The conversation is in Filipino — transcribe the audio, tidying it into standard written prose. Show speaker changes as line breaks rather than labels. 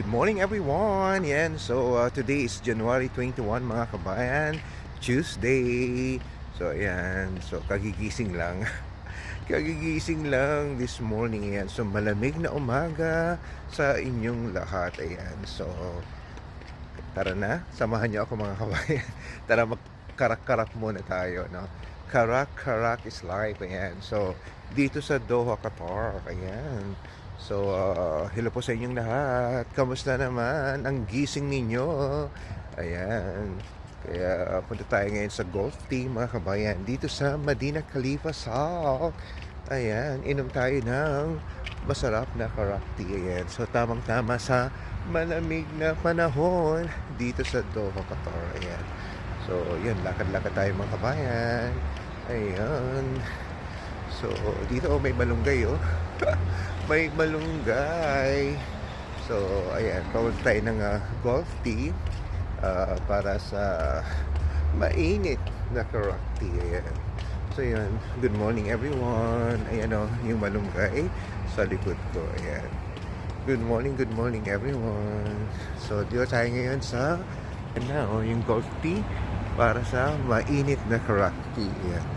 Good morning everyone! Yan, so today is January 21 mga kabayan, Tuesday. So ayan, so kagigising lang. Kagigising lang this morning. Ayan, so malamig na umaga sa inyong lahat. Ayan, so tara na, samahan niyo ako mga kabayan. Tara magkarak-karak muna tayo, no? Karak-karak is life. Ayan, so dito sa Doha, Qatar. Ayan. So, hello po sa inyong lahat. Kamusta naman ang gising ninyo? Ayan. Kaya punta tayo ngayon sa golf team mga kabayan dito sa Medina Khalifa South. Ayan, inom tayo ng masarap na karak tea. Ayan. So, tamang-tama sa malamig na panahon dito sa Doha, Qatar. Ayan. So, yan, lakad-lakad tayo mga kabayan. Ayan. So, dito may malunggay may malunggay. So, ayan, bawal tayo ng golf tea para sa mainit na karak tea. Ayan. So, yan, good morning everyone. Ayan yung malunggay sa likod ko. Ayan. Good morning everyone. So, dito tayo ngayon sa yung golf tea para sa mainit na karak tea. Ayan.